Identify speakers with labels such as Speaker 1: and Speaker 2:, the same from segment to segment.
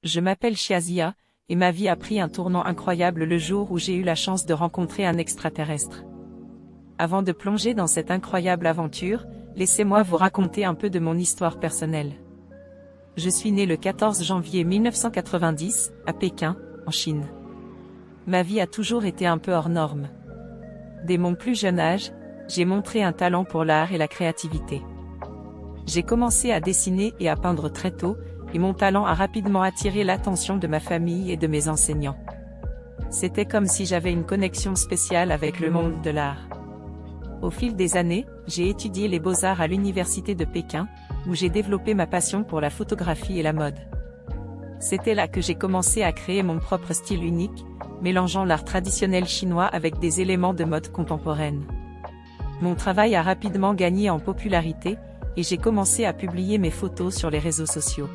Speaker 1: Je m'appelle Chiazia, et ma vie a pris un tournant incroyable le jour où j'ai eu la chance de rencontrer un extraterrestre. Avant de plonger dans cette incroyable aventure, laissez-moi vous raconter un peu de mon histoire personnelle. Je suis né le 14 janvier 1990, à Pékin, en Chine. Ma vie a toujours été un peu hors norme. Dès mon plus jeune âge, j'ai montré un talent pour l'art et la créativité. J'ai commencé à dessiner et à peindre très tôt, et mon talent a rapidement attiré l'attention de ma famille et de mes enseignants. C'était comme si j'avais une connexion spéciale avec le monde de l'art. Au fil des années, j'ai étudié les beaux-arts à l'université de Pékin, où j'ai développé ma passion pour la photographie et la mode. C'était là que j'ai commencé à créer mon propre style unique, mélangeant l'art traditionnel chinois avec des éléments de mode contemporaine. Mon travail a rapidement gagné en popularité, et j'ai commencé à publier mes photos sur les réseaux sociaux.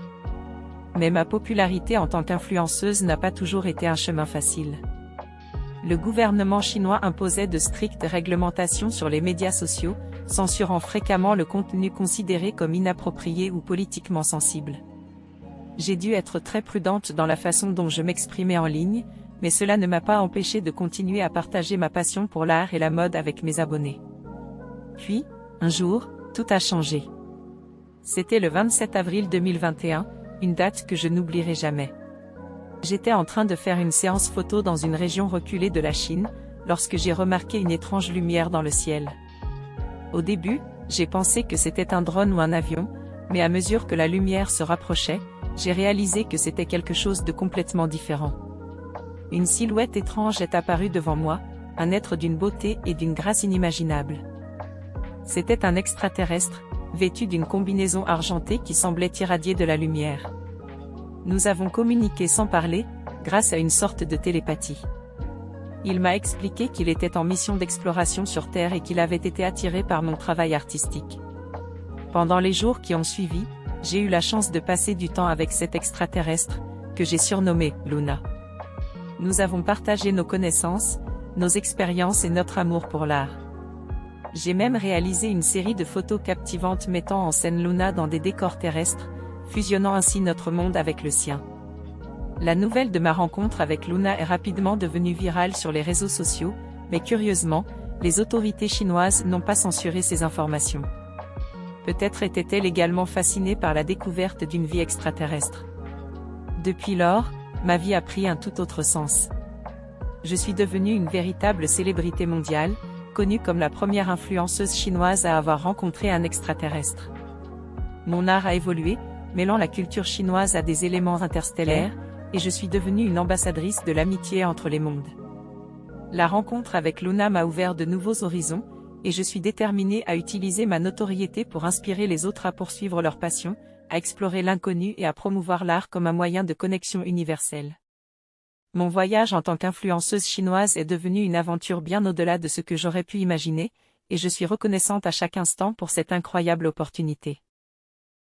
Speaker 1: Mais ma popularité en tant qu'influenceuse n'a pas toujours été un chemin facile. Le gouvernement chinois imposait de strictes réglementations sur les médias sociaux, censurant fréquemment le contenu considéré comme inapproprié ou politiquement sensible. J'ai dû être très prudente dans la façon dont je m'exprimais en ligne, mais cela ne m'a pas empêché de continuer à partager ma passion pour l'art et la mode avec mes abonnés. Puis, un jour, tout a changé. C'était le 27 avril 2021, une date que je n'oublierai jamais. J'étais en train de faire une séance photo dans une région reculée de la Chine, lorsque j'ai remarqué une étrange lumière dans le ciel. Au début, j'ai pensé que c'était un drone ou un avion, mais à mesure que la lumière se rapprochait, j'ai réalisé que c'était quelque chose de complètement différent. Une silhouette étrange est apparue devant moi, un être d'une beauté et d'une grâce inimaginables. C'était un extraterrestre, vêtu d'une combinaison argentée qui semblait irradier de la lumière. Nous avons communiqué sans parler, grâce à une sorte de télépathie. Il m'a expliqué qu'il était en mission d'exploration sur Terre et qu'il avait été attiré par mon travail artistique. Pendant les jours qui ont suivi, j'ai eu la chance de passer du temps avec cet extraterrestre, que j'ai surnommé Luna. Nous avons partagé nos connaissances, nos expériences et notre amour pour l'art. J'ai même réalisé une série de photos captivantes mettant en scène Luna dans des décors terrestres, fusionnant ainsi notre monde avec le sien. La nouvelle de ma rencontre avec Luna est rapidement devenue virale sur les réseaux sociaux, mais curieusement, les autorités chinoises n'ont pas censuré ces informations. Peut-être était-elle également fascinée par la découverte d'une vie extraterrestre. Depuis lors, ma vie a pris un tout autre sens. Je suis devenue une véritable célébrité mondiale, connue comme la première influenceuse chinoise à avoir rencontré un extraterrestre. Mon art a évolué, mêlant la culture chinoise à des éléments interstellaires, et je suis devenue une ambassadrice de l'amitié entre les mondes. La rencontre avec Luna m'a ouvert de nouveaux horizons, et je suis déterminée à utiliser ma notoriété pour inspirer les autres à poursuivre leur passion, à explorer l'inconnu et à promouvoir l'art comme un moyen de connexion universelle. Mon voyage en tant qu'influenceuse chinoise est devenu une aventure bien au-delà de ce que j'aurais pu imaginer, et je suis reconnaissante à chaque instant pour cette incroyable opportunité.